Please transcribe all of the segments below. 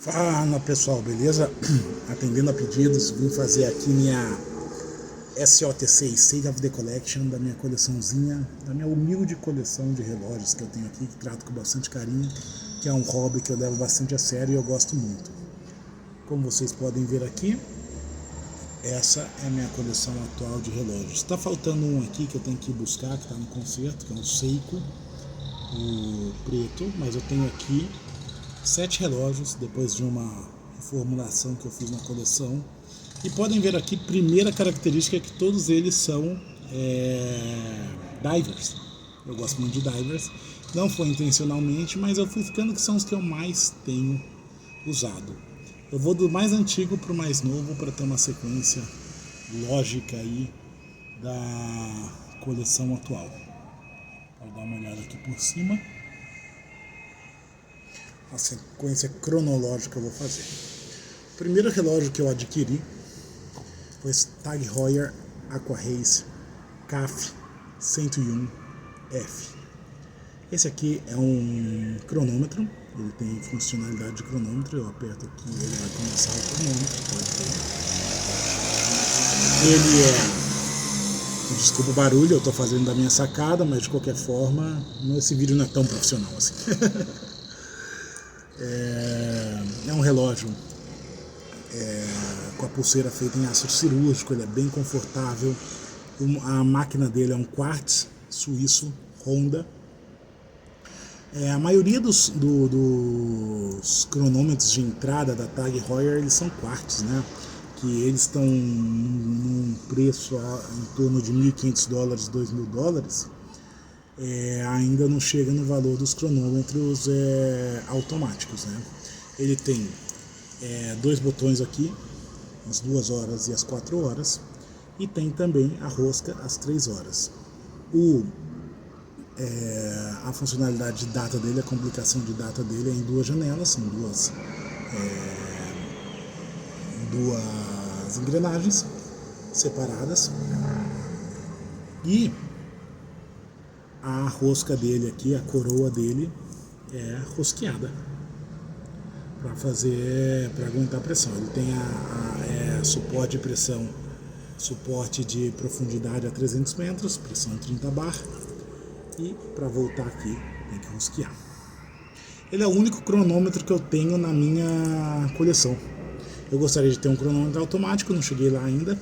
Fala pessoal, beleza? Atendendo a pedidos, vim fazer aqui minha SOTC State of the Collection da minha coleçãozinha, da minha humilde coleção de relógios que eu tenho aqui, que trato com bastante carinho, que é um hobby que eu levo bastante a sério e eu gosto muito. Como vocês podem ver aqui, essa é a minha coleção atual de relógios. Está faltando um aqui que eu tenho que buscar, que está no concerto, que é um Seiko, o preto, mas eu tenho aqui 7 relógios depois de uma reformulação que eu fiz na coleção. E podem ver aqui, primeira característica é que todos eles são divers. Eu gosto muito de divers, não foi intencionalmente, mas eu fui ficando que são os que eu mais tenho usado. Eu vou do mais antigo para o mais novo para ter uma sequência lógica aí da coleção atual. Vou dar uma olhada aqui por cima. A sequência cronológica eu vou fazer. O primeiro relógio que eu adquiri foi esse Tag Heuer Aqua Race CAF 101F. Esse aqui é um cronômetro, ele tem funcionalidade de cronômetro, eu aperto aqui e ele vai começar o cronômetro, pode ver. Ele é, desculpa o barulho, eu estou fazendo da minha sacada, mas de qualquer forma, esse vídeo não é tão profissional assim. É um relógio com a pulseira feita em aço cirúrgico, ele é bem confortável. A máquina dele é um quartz suíço Honda. A maioria dos cronômetros de entrada da Tag Heuer, eles são quartz, né? Que eles estão num preço em torno de $1.500, $2.000. Ainda não chega no valor dos cronômetros automáticos, né? Ele tem 2 botões aqui, as 2 horas e as 4 horas, e tem também a rosca às 3 horas. A funcionalidade de data dele, a complicação de data dele é em 2 janelas, são duas engrenagens separadas, e a rosca dele aqui, a coroa dele é rosqueada para aguentar a pressão. Ele tem suporte de pressão, suporte de profundidade a 300 metros, pressão 30 bar, e para voltar aqui tem que rosquear. Ele é o único cronômetro que eu tenho na minha coleção. Eu gostaria de ter um cronômetro automático, não cheguei lá ainda.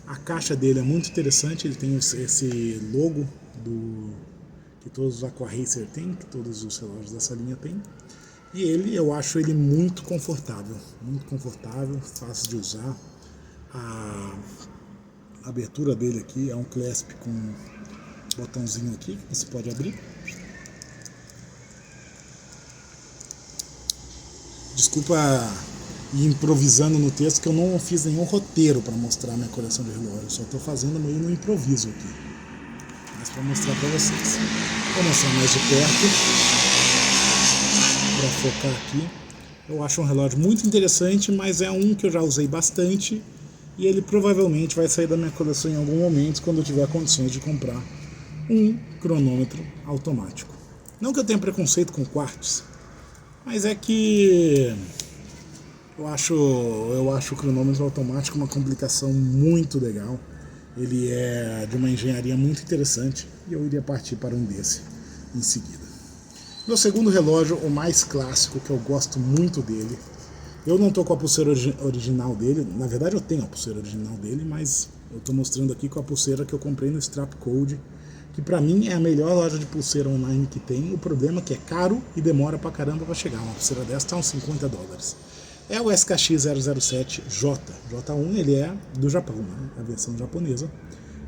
A caixa dele é muito interessante, ele tem esse logo que todos os Aqua Racer têm, que todos os relógios dessa linha têm. E eu acho ele muito confortável, fácil de usar. A abertura dele aqui é um clasp com um botãozinho aqui que você pode abrir. Desculpa ir improvisando no texto, que eu não fiz nenhum roteiro para mostrar minha coleção de relógios, só estou fazendo meio no improviso aqui, mas para mostrar para vocês. Vou mostrar mais de perto para focar aqui. Eu acho um relógio muito interessante, mas é um que eu já usei bastante e ele provavelmente vai sair da minha coleção em algum momento quando eu tiver condições de comprar um cronômetro automático. Não que eu tenha preconceito com quartz, mas é que eu acho o cronômetro automático uma complicação muito legal. Ele é de uma engenharia muito interessante e eu iria partir para um desse em seguida. Meu segundo relógio, o mais clássico, que eu gosto muito dele. Eu não estou com a pulseira original dele, na verdade eu tenho a pulseira original dele, mas eu estou mostrando aqui com a pulseira que eu comprei no Strap Code, que pra mim é a melhor loja de pulseira online que tem. O problema é que é caro e demora pra caramba pra chegar. Uma pulseira dessa tá uns $50. É o SKX 007J. J1, ele é do Japão, né? A versão japonesa.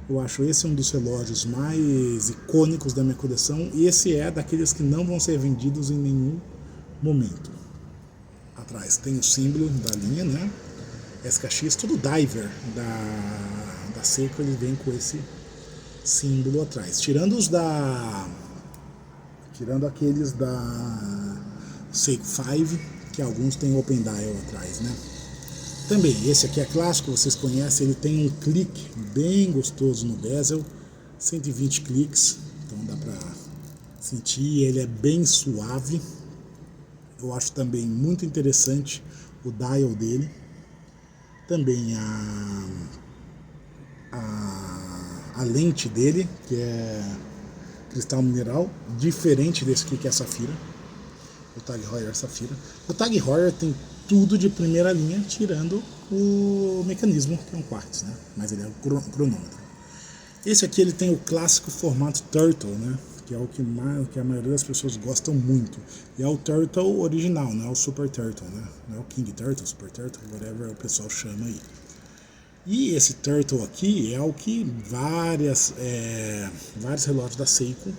Eu acho esse um dos relógios mais icônicos da minha coleção, e esse é daqueles que não vão ser vendidos em nenhum momento. Atrás tem o símbolo da linha, né? SKX, tudo diver da Seiko, ele vem com esse símbolo atrás. Tirando aqueles da Seiko 5, que alguns tem Open Dial atrás, né? Também, esse aqui é clássico, vocês conhecem, ele tem um clique bem gostoso no bezel, 120 cliques, então dá pra sentir, ele é bem suave, Eu acho também muito interessante o dial dele. Também a lente dele, que é cristal mineral, diferente desse aqui que é Safira. O Tag Heuer Safira. O Tag Heuer tem tudo de primeira linha, tirando o mecanismo, que é um quartz, né? Mas ele é um cronômetro. Esse aqui ele tem o clássico formato Turtle, né? Que é o que a maioria das pessoas gostam muito. E é o Turtle original, não é o Super Turtle, né? Não é o King Turtle, Super Turtle, whatever o pessoal chama aí. E esse Turtle aqui é o que vários relógios da Seiko,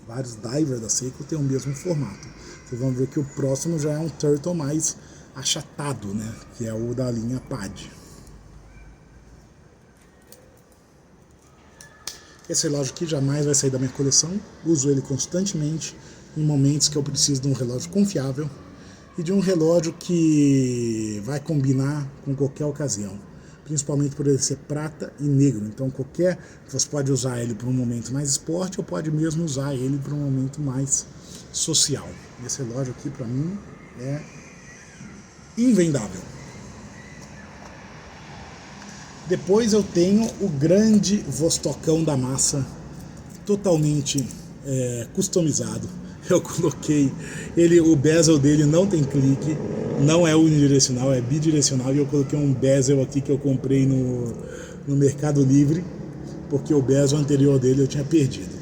vários divers da Seiko tem o mesmo formato. Vocês vão ver que o próximo já é um Turtle mais achatado, né? Que é o da linha PAD. Esse relógio aqui jamais vai sair da minha coleção. Uso ele constantemente em momentos que eu preciso de um relógio confiável e de um relógio que vai combinar com qualquer ocasião. Principalmente por ele ser prata e negro. Então você pode usar ele para um momento mais esporte ou pode mesmo usar ele para um momento mais social. Esse relógio aqui para mim é invendável. Depois eu tenho o grande Vostokão da massa, totalmente customizado. Eu coloquei ele, o bezel dele não tem clique, não é unidirecional, é bidirecional, e eu coloquei um bezel aqui que eu comprei no Mercado Livre, porque o bezel anterior dele eu tinha perdido.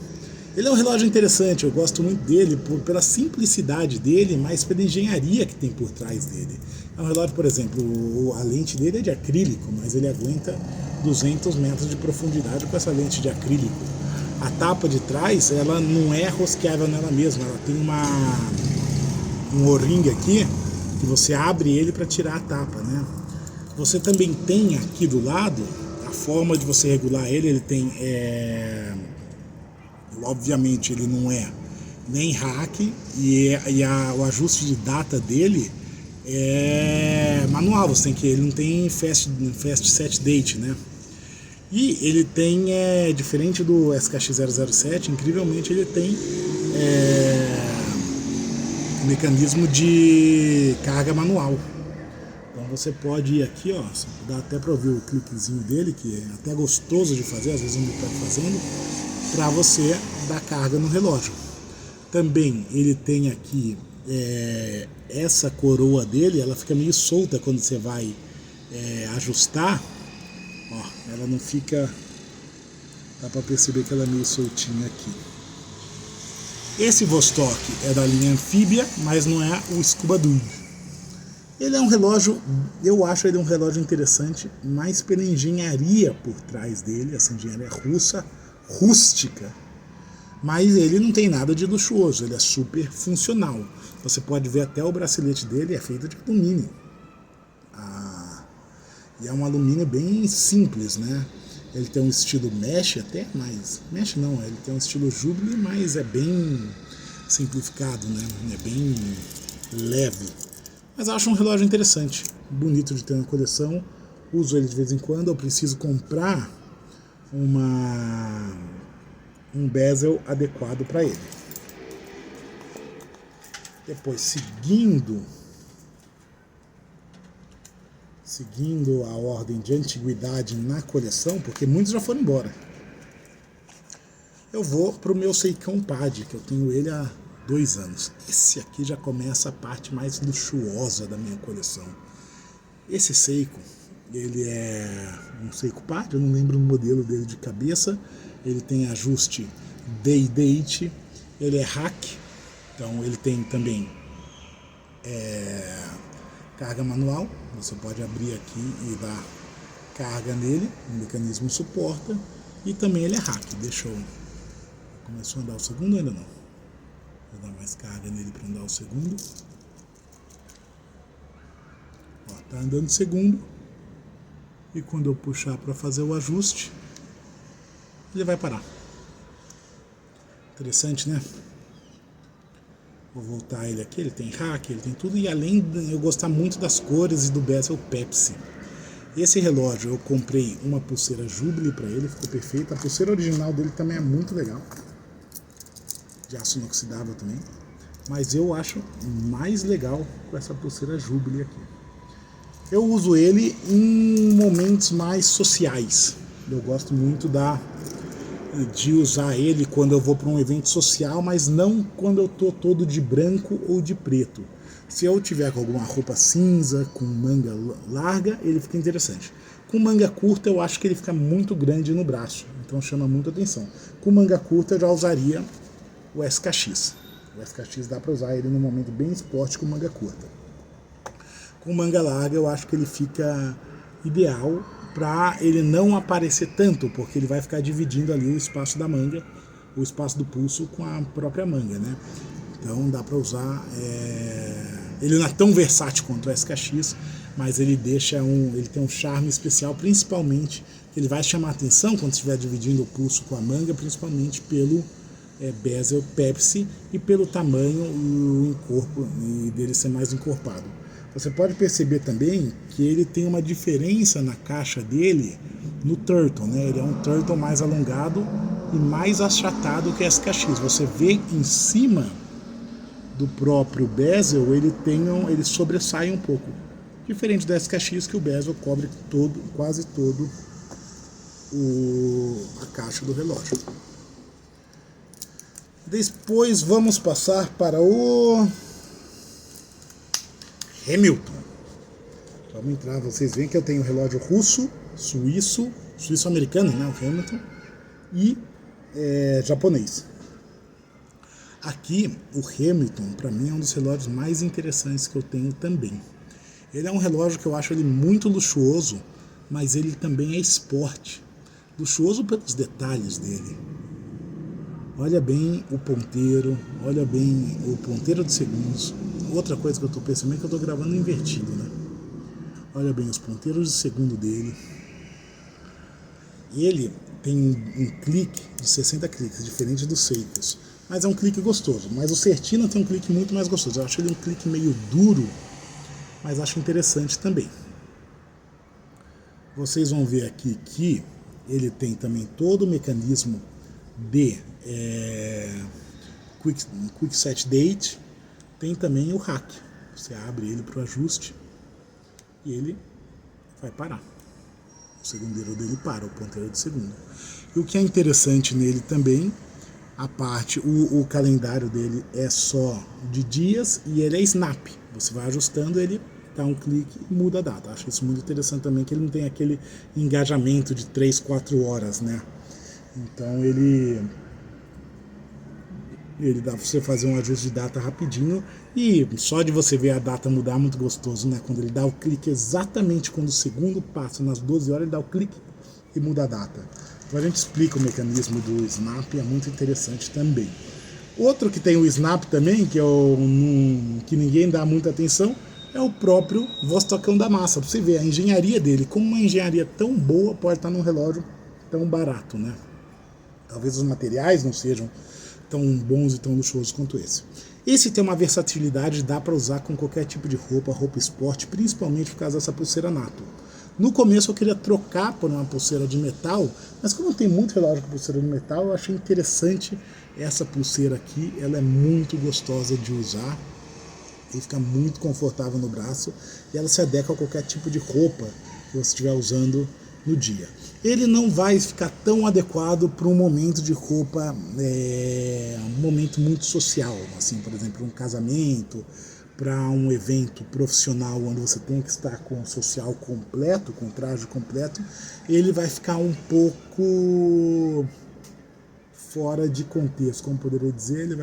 Ele é um relógio interessante, eu gosto muito dele pela simplicidade dele, mas pela engenharia que tem por trás dele. É um relógio, por exemplo, a lente dele é de acrílico, mas ele aguenta 200 metros de profundidade com essa lente de acrílico. A tapa de trás, ela não é rosqueável nela mesma, ela tem um O-ring aqui, que você abre ele para tirar a tapa, né? Você também tem aqui do lado, a forma de você regular ele tem... Obviamente ele não é nem hack e o ajuste de data dele é manual, ele não tem fast set date, né? E ele tem, diferente do SKX007, incrivelmente ele tem mecanismo de carga manual. Então você pode ir aqui, ó, dá até para ouvir o cliquezinho dele, que é até gostoso de fazer, às vezes eu me pego fazendo, para você dar carga no relógio. Também ele tem aqui essa coroa dele, ela fica meio solta quando você vai ajustar. Ó, ela não fica, dá para perceber que ela é meio soltinha aqui. Esse Vostok é da linha Amphibia, mas não é o Scuba Doo. Ele é um relógio, eu acho ele um relógio interessante, mais pela engenharia por trás dele, essa engenharia russa, rústica, mas ele não tem nada de luxuoso, ele é super funcional. Você pode ver até o bracelete dele é feito de alumínio. E é um alumínio bem simples, né? Ele tem um estilo mesh até, mas mesh não, ele tem um estilo Jubilee, mas é bem simplificado, né? É bem leve. Mas eu acho um relógio interessante, bonito de ter na coleção. Uso ele de vez em quando. Eu preciso comprar um bezel adequado para ele. Depois, seguindo a ordem de antiguidade na coleção, porque muitos já foram embora, eu vou para o meu Seikão PAD, que eu tenho ele há 2 anos. Esse aqui já começa a parte mais luxuosa da minha coleção. Esse Seiko, ele é um Seiko PAD, eu não lembro o modelo dele de cabeça. Ele tem ajuste day date, ele é hack, então ele tem também carga manual. Você pode abrir aqui e dar carga nele, o mecanismo suporta, e também ele é hack. Começou a andar o segundo, ainda não. Vou dar mais carga nele para andar o segundo. Ó, tá andando o segundo. E quando eu puxar para fazer o ajuste, ele vai parar. Interessante, né? Vou voltar ele aqui, ele tem hack, ele tem tudo. E além de eu gostar muito das cores e do bezel Pepsi. Esse relógio eu comprei uma pulseira Jubilee para ele, ficou perfeita. A pulseira original dele também é muito legal. De aço inoxidável também. mas eu acho mais legal com essa pulseira Jubilee aqui. Eu uso ele em momentos mais sociais. Eu gosto muito de usar ele quando eu vou para um evento social, mas não quando eu tô todo de branco ou de preto. Se eu tiver com alguma roupa cinza, com manga larga, ele fica interessante. Com manga curta eu acho que ele fica muito grande no braço, então chama muita atenção. Com manga curta eu já usaria o SKX. O SKX dá para usar ele num momento bem esporte com manga curta. Com manga larga eu acho que ele fica ideal para ele não aparecer tanto, porque ele vai ficar dividindo ali o espaço da manga, o espaço do pulso com a própria manga, né? Então dá para usar, ele não é tão versátil quanto o SKX, mas ele tem um charme especial, principalmente que ele vai chamar a atenção quando estiver dividindo o pulso com a manga, principalmente pelo bezel Pepsi e pelo tamanho e o encorpo e dele ser mais encorpado. Você pode perceber também que ele tem uma diferença na caixa dele no Turtle, né? Ele é um Turtle mais alongado e mais achatado que o SKX. Você vê em cima do próprio bezel, ele sobressai um pouco. Diferente do SKX, que o bezel cobre quase todo a caixa do relógio. Depois vamos passar para o Hamilton. Vamos entrar, vocês veem que eu tenho relógio russo, suíço-americano, né, o Hamilton, e japonês. Aqui, o Hamilton, para mim, é um dos relógios mais interessantes que eu tenho também. Ele é um relógio que eu acho ele muito luxuoso, mas ele também é esporte. Luxuoso pelos detalhes dele. Olha bem o ponteiro, olha bem o ponteiro de segundos. Outra coisa que eu estou percebendo é que eu estou gravando invertido, né? Olha bem os ponteiros de segundo dele. Ele tem um clique de 60 cliques, diferente do Seikos. Mas é um clique gostoso. Mas o Certina tem um clique muito mais gostoso. Eu acho ele um clique meio duro, mas acho interessante também. Vocês vão ver aqui que ele tem também todo o mecanismo de Quick Set Date. Tem também o hack. Você abre ele para o ajuste e ele vai parar. O segundeiro dele para, o ponteiro de segundo. E o que é interessante nele também, o calendário dele é só de dias e ele é snap. Você vai ajustando, ele dá um clique e muda a data. Acho isso muito interessante também, que ele não tem aquele engajamento de 3, 4 horas, né? Então ele dá pra você fazer um ajuste de data rapidinho e só de você ver a data mudar é muito gostoso, né? Quando ele dá o clique exatamente quando o segundo passa nas 12 horas, ele dá o clique e muda a data. Então a gente explica o mecanismo do Snap, é muito interessante também. Outro que tem o Snap também, que ninguém dá muita atenção, é o próprio Vostokão da Massa. Pra você ver a engenharia dele, como uma engenharia tão boa pode estar num relógio tão barato, né? Talvez os materiais não sejam tão bons e tão luxuosos quanto esse. Esse tem uma versatilidade, dá para usar com qualquer tipo de roupa esporte, principalmente por causa dessa pulseira NATO. No começo eu queria trocar por uma pulseira de metal, mas como tem muito relógio com pulseira de metal, eu achei interessante essa pulseira aqui. Ela é muito gostosa de usar e fica muito confortável no braço, e ela se adequa a qualquer tipo de roupa que você estiver usando no dia. Ele não vai ficar tão adequado para um momento de roupa, um momento muito social, assim, por exemplo, um casamento, para um evento profissional onde você tem que estar com o social completo, com o traje completo. Ele vai ficar um pouco fora de contexto, como poderia dizer. Ele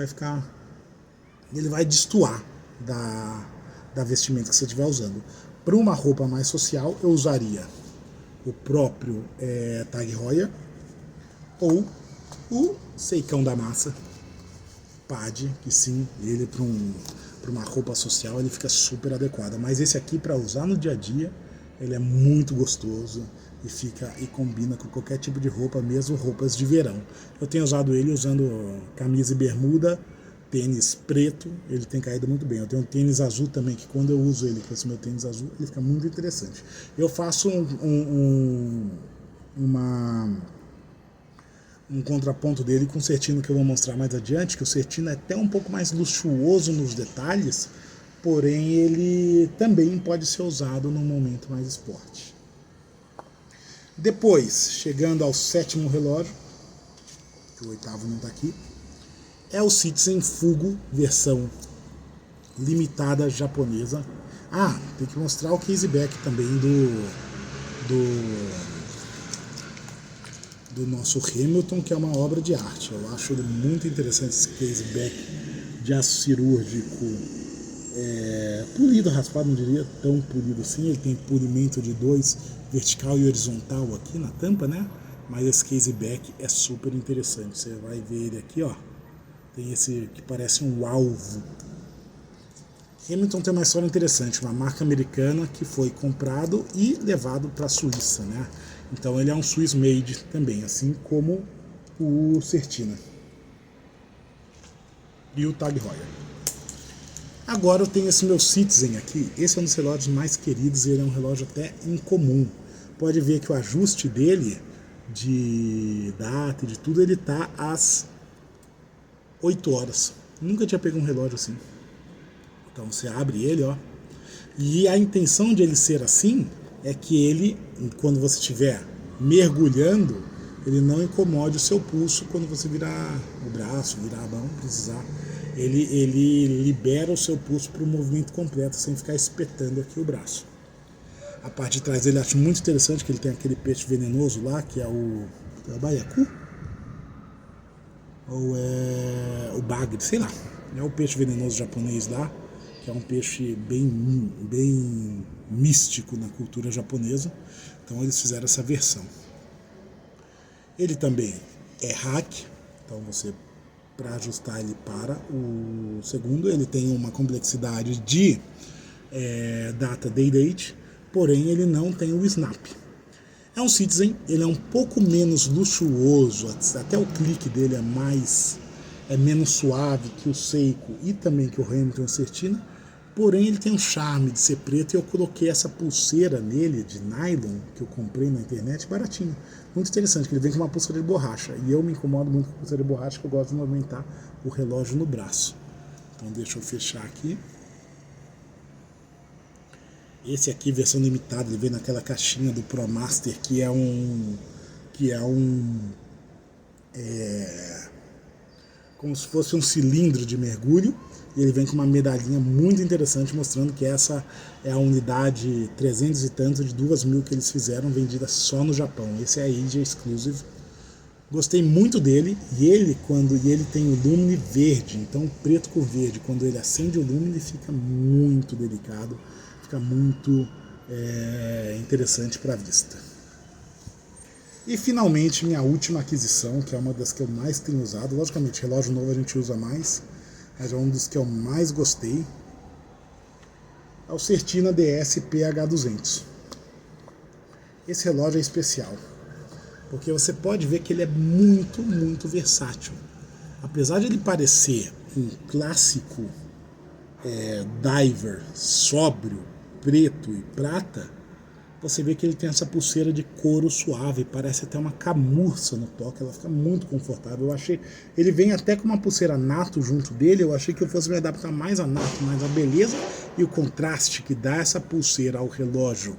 vai destoar da vestimenta que você estiver usando. Para uma roupa mais social, eu usaria o próprio Tag Heuer ou o Seikão da Massa Pad, que sim, ele para uma roupa social ele fica super adequado. Mas esse aqui, para usar no dia a dia, ele é muito gostoso e combina com qualquer tipo de roupa, mesmo roupas de verão. Eu tenho usado ele usando camisa e bermuda, tênis preto, ele tem caído muito bem. Eu tenho um tênis azul também, que quando eu uso ele, que é esse meu tênis azul, ele fica muito interessante. Eu faço um contraponto dele com o Certina que eu vou mostrar mais adiante, que o Certina é até um pouco mais luxuoso nos detalhes, porém ele também pode ser usado num momento mais esporte. Depois, chegando ao sétimo relógio, que o oitavo não está aqui, é o Citizen Fugo versão limitada japonesa. Ah, tem que mostrar o caseback também do nosso Hamilton, que é uma obra de arte. Eu acho ele muito interessante, esse caseback de aço cirúrgico, polido, raspado, não diria tão polido assim. Ele tem polimento de 2, vertical e horizontal aqui na tampa, né? Mas esse caseback é super interessante. Você vai ver ele aqui, ó. Tem esse que parece um alvo. Hamilton tem uma história interessante, uma marca americana que foi comprado e levado para a Suíça, né? Então ele é um Swiss made também, assim como o Certina e o Tag Heuer. Agora eu tenho esse meu Citizen aqui. Esse é um dos relógios mais queridos e ele é um relógio até incomum. Pode ver que o ajuste dele de data e de tudo, ele tá às 8 horas. Nunca tinha pego um relógio assim. Então você abre ele, ó. E a intenção de ele ser assim é que ele, quando você estiver mergulhando, ele não incomode o seu pulso quando você virar o braço, virar a mão, precisar. Ele libera o seu pulso para o movimento completo, sem ficar espetando aqui o braço. A parte de trás dele eu acho muito interessante, que ele tem aquele peixe venenoso lá, que é o baiacu? Ou é o bagre, sei lá. É o peixe venenoso japonês lá, que é um peixe bem místico na cultura japonesa. Então eles fizeram essa versão. Ele também é hack, então você, para ajustar ele para o segundo, ele tem uma complexidade de data day date, porém ele não tem o snap. É um Citizen, ele é um pouco menos luxuoso, até o clique dele é menos suave que o Seiko e também que o Hamilton e Certina, porém ele tem um charme de ser preto e eu coloquei essa pulseira nele de nylon que eu comprei na internet baratinho. Muito interessante, que ele vem com uma pulseira de borracha e eu me incomodo muito com pulseira de borracha, que eu gosto de movimentar o relógio no braço. Então deixa eu fechar aqui. Esse aqui, versão limitada, ele vem naquela caixinha do ProMaster, que é como se fosse um cilindro de mergulho, e ele vem com uma medalhinha muito interessante mostrando que essa é a unidade 300 e tanto de 2.000 que eles fizeram, vendida só no Japão. Esse é a Asia Exclusive. Gostei muito dele, e ele tem o lumine verde, então preto com verde, quando ele acende o lumine fica muito delicado, fica muito interessante para a vista. E finalmente minha última aquisição, que é uma das que eu mais tenho usado, logicamente relógio novo a gente usa mais, mas é um dos que eu mais gostei, é o Certina DS PH200. Esse relógio é especial, porque você pode ver que ele é muito, muito versátil. Apesar de ele parecer um clássico diver sóbrio, preto e prata, você vê que ele tem essa pulseira de couro suave, parece até uma camurça no toque, ela fica muito confortável. Eu achei, ele vem até com uma pulseira nato junto dele, eu achei que eu fosse me adaptar mais a nato, mas a beleza e o contraste que dá essa pulseira ao relógio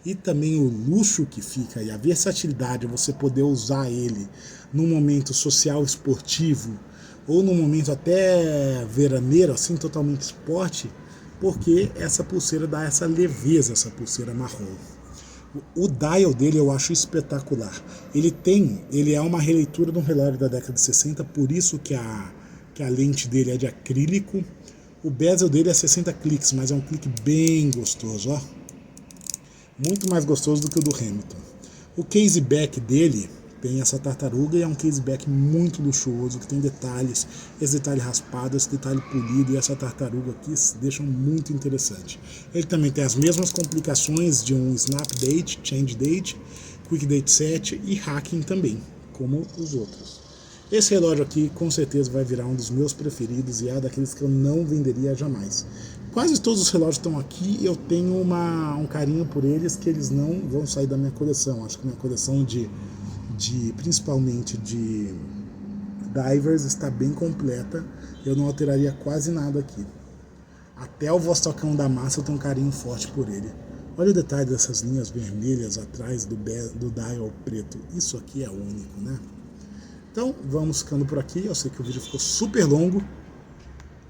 e também o luxo que fica e a versatilidade, você poder usar ele num momento social esportivo ou num momento até veraneiro, assim, totalmente esporte, porque essa pulseira dá essa leveza, essa pulseira marrom. O dial dele eu acho espetacular. Ele é uma releitura de um relógio da década de 60, por isso que a lente dele é de acrílico. O bezel dele é 60 cliques, mas é um clique bem gostoso, ó. Muito mais gostoso do que o do Hamilton. O caseback dele tem essa tartaruga e é um caseback muito luxuoso, que tem detalhes, esse detalhe raspado, esse detalhe polido e essa tartaruga aqui deixam muito interessante. Ele também tem as mesmas complicações de um Snap Date, Change Date, Quick Date Set e Hacking também, como os outros. Esse relógio aqui com certeza vai virar um dos meus preferidos e é daqueles que eu não venderia jamais. Quase todos os relógios estão aqui e eu tenho um carinho por eles, que eles não vão sair da minha coleção. Acho que minha coleção de principalmente de divers, está bem completa. Eu não alteraria quase nada aqui. Até o Vostokão da massa eu tenho um carinho forte por ele. Olha o detalhe dessas linhas vermelhas atrás do dial preto. Isso aqui é único, né? Então vamos ficando por aqui. Eu sei que o vídeo ficou super longo,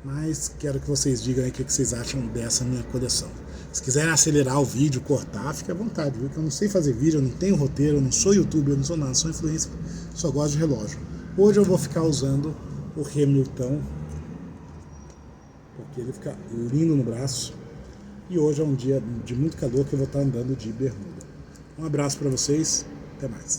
mas quero que vocês digam aí o que vocês acham dessa minha coleção. Se quiserem acelerar o vídeo, cortar, fique à vontade, viu? Eu não sei fazer vídeo, eu não tenho roteiro, eu não sou youtuber, eu não sou nada, sou influencer, só gosto de relógio. Hoje eu vou ficar usando o Hamilton, porque ele fica lindo no braço. E hoje é um dia de muito calor que eu vou estar andando de bermuda. Um abraço para vocês, até mais.